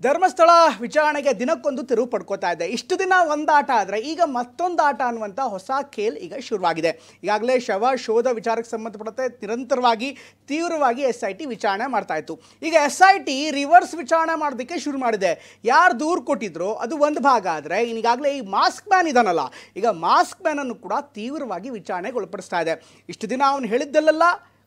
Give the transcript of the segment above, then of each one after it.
ಧರ್ಮಸ್ಥಳ ವಿಚಾರಣೆಗೆ ದಿನಕ್ಕೊಂದು ತಿರುವು ಪಡ್ಕೋತಾ ಇದೆ. ಇಷ್ಟು ದಿನ ಒಂದು ಆಟ ಆದರೆ ಈಗ ಮತ್ತೊಂದು ಆಟ ಅನ್ನುವಂಥ ಹೊಸ ಖೇಲ್ ಈಗ ಶುರುವಾಗಿದೆ. ಈಗಾಗಲೇ ಶವ ಶೋಧ ವಿಚಾರಕ್ಕೆ ಸಂಬಂಧಪಟ್ಟಂತೆ ನಿರಂತರವಾಗಿ ತೀವ್ರವಾಗಿ SIT ವಿಚಾರಣೆ ಮಾಡ್ತಾ ಇತ್ತು. ಈಗ SIT ರಿವರ್ಸ್ ವಿಚಾರಣೆ ಮಾಡೋದಕ್ಕೆ ಶುರು ಮಾಡಿದೆ. ಯಾರು ದೂರು ಕೊಟ್ಟಿದ್ರು ಅದು ಒಂದು ಭಾಗ ಆದರೆ ಈಗಾಗಲೇ ಈ ಮಾಸ್ಕ್ ಮ್ಯಾನ್ ಇದಾನಲ್ಲ, ಈಗ ಮಾಸ್ಕ್ ಮ್ಯಾನನ್ನು ಕೂಡ ತೀವ್ರವಾಗಿ ವಿಚಾರಣೆಗೆ ಒಳಪಡಿಸ್ತಾ ಇದೆ. ಇಷ್ಟು ದಿನ ಅವನು ಹೇಳಿದ್ದಲ್ಲೆಲ್ಲ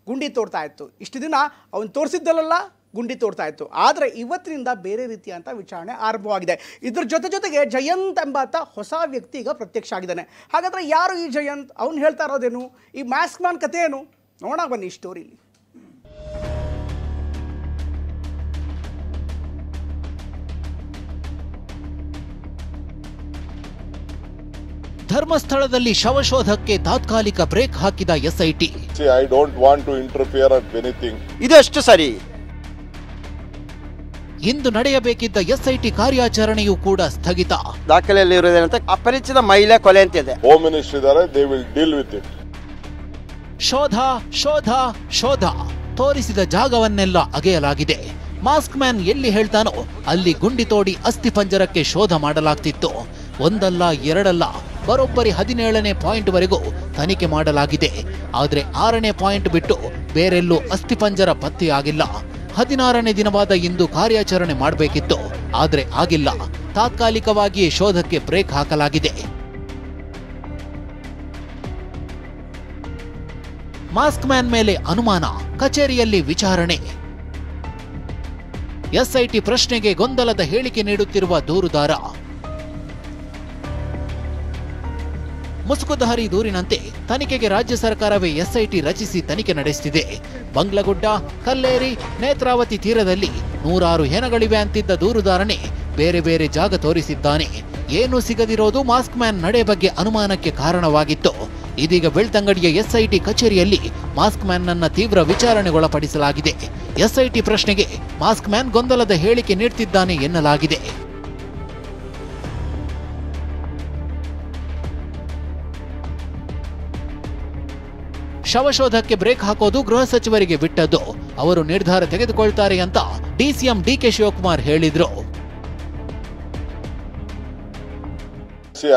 ಗುಂಡಿ ತೋಡ್ತಾ ಇತ್ತು, ಇಷ್ಟು ದಿನ ಅವನು ತೋರಿಸಿದ್ದಲ್ಲೆಲ್ಲ ಗುಂಡಿ ತೋಡ್ತಾ ಇತ್ತು. ಆದರೆ ಇವತ್ತಿನಿಂದ ಬೇರೆ ರೀತಿಯಂಥ ವಿಚಾರಣೆ ಆರಂಭವಾಗಿದೆ. ಇದ್ರ ಜೊತೆಗೆ ಜಯಂತ್ ಎಂಬಾತ ಹೊಸ ವ್ಯಕ್ತಿ ಈಗ ಪ್ರತ್ಯಕ್ಷ ಆಗಿದ್ದಾನೆ. ಹಾಗಾದರೆ ಯಾರು ಈ ಜಯಂತ್? ಅವ್ನು ಹೇಳ್ತಾ ಇರೋದೇನು? ಈ ಮಾಸ್ಕ್ ಮ್ಯಾನ್ ಕಥೆ ಏನು? ನೋಡೋಣ ಬನ್ನಿ ಈ ಸ್ಟೋರಿಲಿ. ಧರ್ಮಸ್ಥಳದಲ್ಲಿ ಶವಶೋಧಕ್ಕೆ ತಾತ್ಕಾಲಿಕ ಬ್ರೇಕ್ ಹಾಕಿದ SIT. I don't want to interfere at anything. ಇದಷ್ಟು ಸರಿ. ಇಂದು ನಡೆಯಬೇಕಿದ್ದ SIT ಕಾರ್ಯಾಚರಣೆಯೂ ಕೂಡ ಸ್ಥಗಿತ. ದಾಖಲೆಯಲ್ಲಿ ಇರುವುದೇನಂತ ಅಪರಿಚಿತ ಮಹಿಳೆ ಕೊಲೆ ಅಂತಿದೆ. ಹೋಮ್ ಮಿನಿಸ್ಟರ್ ಇದ್ದಾರೆ, they will deal with it. ಶೋಧ ಶೋಧ ಶೋಧ ತೋರಿಸಿದ ಜಾಗವನ್ನೆಲ್ಲ ಅಗೆಯಲಾಗಿದೆ. ಮಾಸ್ಕ್ ಮ್ಯಾನ್ ಎಲ್ಲಿ ಹೇಳ್ತಾನೋ ಅಲ್ಲಿ ಗುಂಡಿ ತೋಡಿ ಅಸ್ಥಿಪಂಜರಕ್ಕೆ ಶೋಧ ಮಾಡಲಾಗ್ತಿತ್ತು. ಒಂದಲ್ಲ ಎರಡಲ್ಲ, ಬರೋಬ್ಬರಿ 17ನೇ ಪಾಯಿಂಟ್ ವರೆಗೂ ತನಿಖೆ ಮಾಡಲಾಗಿದೆ. ಆದರೆ 6ನೇ ಪಾಯಿಂಟ್ ಬಿಟ್ಟು ಬೇರೆಲ್ಲೂ ಅಸ್ಥಿಪಂಜರ ಪತ್ತೆಯಾಗಿಲ್ಲ. 16ನೇ ದಿನವಾದ ಇಂದು ಕಾರ್ಯಾಚರಣೆ ಮಾಡಬೇಕಿತ್ತು, ಆದರೆ ಆಗಿಲ್ಲ. ತಾತ್ಕಾಲಿಕವಾಗಿ ಶೋಧಕ್ಕೆ ಬ್ರೇಕ್ ಹಾಕಲಾಗಿದೆ. ಮಾಸ್ಕ್ ಮ್ಯಾನ್ ಮೇಲೆ ಅನುಮಾನ, ಕಚೇರಿಯಲ್ಲಿ ವಿಚಾರಣೆ. SIT ಪ್ರಶ್ನೆಗೆ ಗೊಂದಲದ ಹೇಳಿಕೆ ನೀಡುತ್ತಿರುವ ದೂರುದಾರ. ಮುಸುಕುಧಾರಿ ದೂರಿನಂತೆ ತನಿಖೆಗೆ ರಾಜ್ಯ ಸರ್ಕಾರವೇ SIT ರಚಿಸಿ ತನಿಖೆ ನಡೆಸುತ್ತಿದೆ. ಬಂಗ್ಲಗುಡ್ಡ, ಕಲ್ಲೇರಿ, ನೇತ್ರಾವತಿ ತೀರದಲ್ಲಿ 100 ಹೆಣಗಳಿವೆ ಅಂತಿದ್ದ ದೂರುದಾರನೇ ಬೇರೆ ಬೇರೆ ಜಾಗ ತೋರಿಸಿದ್ದಾನೆ. ಏನೂ ಸಿಗದಿರೋದು ಮಾಸ್ಕ್ ಮ್ಯಾನ್ ನಡೆ ಬಗ್ಗೆ ಅನುಮಾನಕ್ಕೆ ಕಾರಣವಾಗಿತ್ತು. ಇದೀಗ ಬೆಳ್ತಂಗಡಿಯ SIT ಕಚೇರಿಯಲ್ಲಿ ಮಾಸ್ಕ್ ಮ್ಯಾನ್ ನನ್ನ ತೀವ್ರ ವಿಚಾರಣೆಗೊಳಪಡಿಸಲಾಗಿದೆ. SIT ಪ್ರಶ್ನೆಗೆ ಮಾಸ್ಕ್ ಮ್ಯಾನ್ ಗೊಂದಲದ ಹೇಳಿಕೆ ನೀಡುತ್ತಿದ್ದಾನೆ ಎನ್ನಲಾಗಿದೆ. ಶವಶೋಧಕ್ಕೆ ಬ್ರೇಕ್ ಹಾಕೋದು ಗೃಹ ಸಚಿವರಿಗೆ ಬಿಟ್ಟದ್ದು. ಅವರು ನಿರ್ಧಾರ ತೆಗೆದುಕೊಳ್ತಾರೆ ಅಂತ DCM DK ಶಿವಕುಮಾರ್ ಹೇಳಿದ್ರು.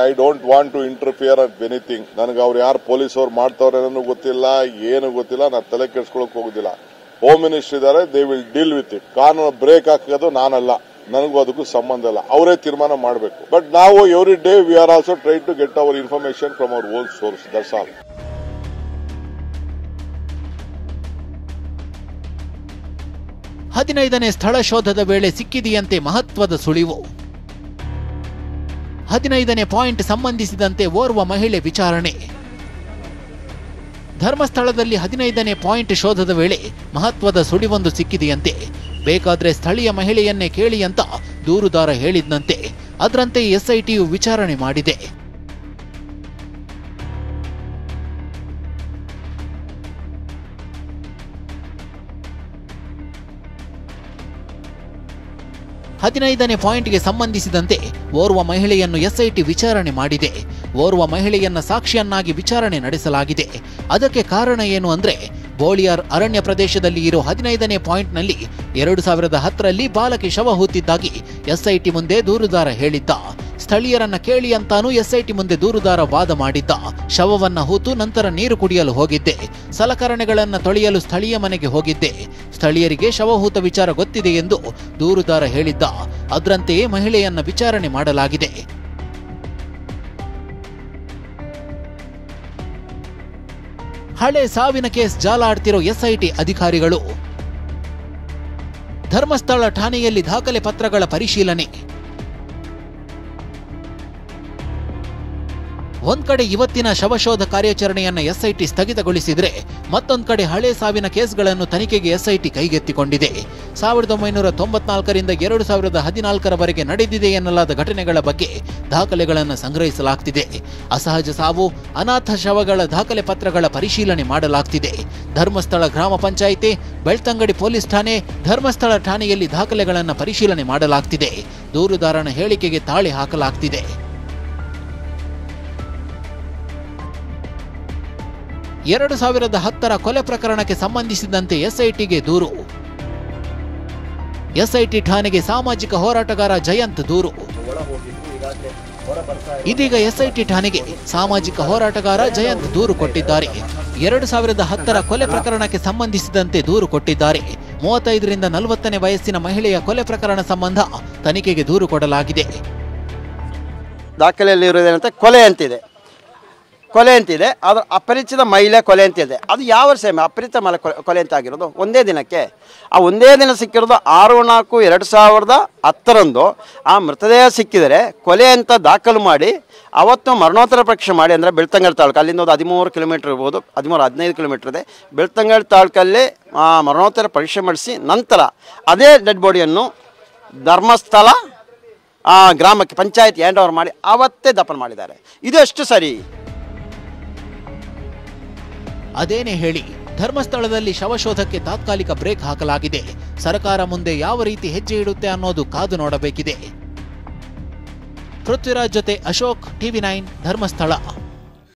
I don't want to interfere at anything. ನನಗೆ ಅವ್ರು ಯಾರು ಪೊಲೀಸ್ ಅವ್ರು ಮಾಡ್ತಾವ್ರೆ ಅನ್ನೋ ಗೊತ್ತಿಲ್ಲ, ಏನು ಗೊತ್ತಿಲ್ಲ, ನಾನು ತಲೆ ಕೆಡಿಸ್ಕೊಳಕ್ ಹೋಗುದಿಲ್ಲ. ಹೋಮ್ ಮಿನಿಸ್ಟರ್ ಇದ್ದಾರೆ, they will deal with it. ಕಾನೂನು ಬ್ರೇಕ್ ಹಾಕೋದು ನಾನಲ್ಲ, ನನಗೂ ಅದಕ್ಕೂ ಸಂಬಂಧ ಇಲ್ಲ, ಅವರೇ ತೀರ್ಮಾನ ಮಾಡಬೇಕು. ಬಟ್ ನಾವು every day we are also try to get our information from our own source. That's all. 15ನೇ ಸ್ಥಳ ಶೋಧದ ವೇಳೆ ಸಿಕ್ಕಿದೆಯಂತೆ ಮಹತ್ವದ ಸುಳಿವು. 15ನೇ ಪಾಯಿಂಟ್ ಸಂಬಂಧಿಸಿದಂತೆ ಓರ್ವ ಮಹಿಳೆ ವಿಚಾರಣೆ. ಧರ್ಮಸ್ಥಳದಲ್ಲಿ 15ನೇ ಪಾಯಿಂಟ್ ಶೋಧದ ವೇಳೆ ಮಹತ್ವದ ಸುಳಿವೊಂದು ಸಿಕ್ಕಿದೆಯಂತೆ. ಬೇಕಾದ್ರೆ ಸ್ಥಳೀಯ ಮಹಿಳೆಯನ್ನೇ ಕೇಳಿ ಅಂತ ದೂರುದಾರ ಹೇಳಿದ್ನಂತೆ. ಅದರಂತೆ SITಯು ವಿಚಾರಣೆ ಮಾಡಿದೆ. ಹದಿನೈದನೇ ಪಾಯಿಂಟ್ಗೆ ಸಂಬಂಧಿಸಿದಂತೆ ಓರ್ವ ಮಹಿಳೆಯನ್ನು SIT ವಿಚಾರಣೆ ಮಾಡಿದೆ. ಓರ್ವ ಮಹಿಳೆಯನ್ನ ಸಾಕ್ಷಿಯನ್ನಾಗಿ ವಿಚಾರಣೆ ನಡೆಸಲಾಗಿದೆ. ಅದಕ್ಕೆ ಕಾರಣ ಏನು ಅಂದ್ರೆ, ಬೋಳಿಯಾರ್ ಅರಣ್ಯ ಪ್ರದೇಶದಲ್ಲಿ ಇರೋ 15ನೇ ಪಾಯಿಂಟ್ನಲ್ಲಿ 2010ರಲ್ಲಿ ಬಾಲಕಿ ಶವ ಹೂತಿದ್ದಾಗಿ SIT ಮುಂದೆ ದೂರುದಾರ ಹೇಳಿದ್ದ. ಸ್ಥಳೀಯರನ್ನ ಕೇಳಿ ಅಂತಾನೂ SIT ಮುಂದೆ ದೂರುದಾರ ವಾದ ಮಾಡಿದ್ದ. ಶವವನ್ನ ಹೂತು ನಂತರ ನೀರು ಕುಡಿಯಲು ಹೋಗಿದ್ದೆ, ಸಲಕರಣೆಗಳನ್ನ ತೊಳೆಯಲು ಸ್ಥಳೀಯ ಮನೆಗೆ ಹೋಗಿದ್ದೆ, ಸ್ಥಳೀಯರಿಗೆ ಶವಹೂತ ವಿಚಾರ ಗೊತ್ತಿದೆ ಎಂದು ದೂರುದಾರ ಹೇಳಿದ್ದ. ಅದರಂತೆಯೇ ಮಹಿಳೆಯನ್ನ ವಿಚಾರಣೆ ಮಾಡಲಾಗಿದೆ. ಹಳೆ ಸಾವಿನ ಕೇಸ್ ಜಾಲಾಡ್ತಿರೋ SIT ಅಧಿಕಾರಿಗಳು. ಧರ್ಮಸ್ಥಳ ಠಾಣೆಯಲ್ಲಿ ದಾಖಲೆ ಪತ್ರಗಳ ಪರಿಶೀಲನೆ. ಒಂದ್ ಕಡೆ ಇವತ್ತಿನ ಶವಶೋಧ ಕಾರ್ಯಾಚರಣೆಯನ್ನ SIT ಸ್ಥಗಿತಗೊಳಿಸಿದ್ರೆ, ಮತ್ತೊಂದ್ ಕಡೆ ಹಳೆ ಸಾವಿನ ಕೇಸ್ಗಳನ್ನು ತನಿಖೆಗೆ SIT ಕೈಗೆತ್ತಿಕೊಂಡಿದೆ. 1994ರಿಂದ 2014ರವರೆಗೆ ನಡೆದಿದೆ ಎನ್ನಲಾದ ಘಟನೆಗಳ ಬಗ್ಗೆ ದಾಖಲೆಗಳನ್ನು ಸಂಗ್ರಹಿಸಲಾಗ್ತಿದೆ. ಅಸಹಜ ಸಾವು, ಅನಾಥ ಶವಗಳ ದಾಖಲೆ ಪತ್ರಗಳ ಪರಿಶೀಲನೆ ಮಾಡಲಾಗ್ತಿದೆ. ಧರ್ಮಸ್ಥಳ ಗ್ರಾಮ ಪಂಚಾಯಿತಿ, ಬೆಳ್ತಂಗಡಿ ಪೊಲೀಸ್ ಠಾಣೆ, ಧರ್ಮಸ್ಥಳ ಠಾಣೆಯಲ್ಲಿ ದಾಖಲೆಗಳನ್ನು ಪರಿಶೀಲನೆ ಮಾಡಲಾಗ್ತಿದೆ. ದೂರುದಾರನ ಹೇಳಿಕೆಗೆ ತಾಳೆ ಹಾಕಲಾಗ್ತಿದೆ. 2010ರ ಕೊಲೆ ಪ್ರಕರಣಕ್ಕೆ ಸಂಬಂಧಿಸಿದಂತೆ SITಗೆ ದೂರು. ಎಸ್ಐಟಿ ಠಾಣೆಗೆ ಸಾಮಾಜಿಕ ಹೋರಾಟಗಾರ ಜಯಂತ್ ದೂರು. ಇದೀಗ ಎಸ್ಐಟಿ ಠಾಣೆಗೆ ಸಾಮಾಜಿಕ ಹೋರಾಟಗಾರ ಜಯಂತ್ ದೂರು ಕೊಟ್ಟಿದ್ದಾರೆ. 2010ರ ಕೊಲೆ ಪ್ರಕರಣಕ್ಕೆ ಸಂಬಂಧಿಸಿದಂತೆ ದೂರು ಕೊಟ್ಟಿದ್ದಾರೆ. 35 ರಿಂದ 40ನೇ ವಯಸ್ಸಿನ ಮಹಿಳೆಯ ಕೊಲೆ ಪ್ರಕರಣ ಸಂಬಂಧ ತನಿಖೆಗೆ ದೂರು ಕೊಡಲಾಗಿದೆ. ದಾಖಲೆಯಲ್ಲಿ ಇರೋದೇನಂತ ಕೊಲೆ ಅಂತಿದೆ, ಅದು ಅಪರಿಚಿತ ಮಹಿಳೆ ಕೊಲೆ ಅಂತಿದೆ. ಅದು ಯಾವ ವರ್ಷ ಅಪರಿಚಿತ ಮಹಿಳೆ ಕೊಲೆ ಅಂತ ಆಗಿರೋದು? ಒಂದೇ ದಿನಕ್ಕೆ. ಆ ಒಂದೇ ದಿನ ಸಿಕ್ಕಿರೋದು 6/4/2010 ಆ ಮೃತದೇಹ ಸಿಕ್ಕಿದರೆ ಕೊಲೆ ಅಂತ ದಾಖಲು ಮಾಡಿ ಅವತ್ತು ಮರಣೋತ್ತರ ಪರೀಕ್ಷೆ ಮಾಡಿ, ಅಂದರೆ ಬೆಳ್ತಂಗಲ್ ತಾಲೂಕು, ಅಲ್ಲಿಂದ 13 ಕಿಲೋಮೀಟರ್ ಇರ್ಬೋದು, 15 ಕಿಲೋಮೀಟರ್ ಇದೆ. ಬೆಳ್ತಂಗಲ್ ತಾಲೂಕಲ್ಲಿ ಮರಣೋತ್ತರ ಪರೀಕ್ಷೆ ಮಾಡಿಸಿ ನಂತರ ಅದೇ ಡೆಡ್ ಬಾಡಿಯನ್ನು ಧರ್ಮಸ್ಥಳ ಗ್ರಾಮಕ್ಕೆ ಪಂಚಾಯತ್ ಹ್ಯಾಂಡ್ ಓವರ್ ಮಾಡಿ ಅವತ್ತೇ ದಫನ್ ಮಾಡಿದ್ದಾರೆ. ಇದು ಎಷ್ಟು ಸರಿ? ಅದೇನೇ ಹೇಳಿ, ಧರ್ಮಸ್ಥಳದಲ್ಲಿ ಶವಶೋಧಕ್ಕೆ ತಾತ್ಕಾಲಿಕ ಬ್ರೇಕ್ ಹಾಕಲಾಗಿದೆ. ಸರ್ಕಾರ ಮುಂದೆ ಯಾವ ರೀತಿ ಹೆಜ್ಜೆ ಇಡುತ್ತೆ ಅನ್ನೋದು ಕಾದು ನೋಡಬೇಕಿದೆ. ಪೃಥ್ವಿರಾಜ್ ಜೊತೆ ಅಶೋಕ್, TV9 ಧರ್ಮಸ್ಥಳ.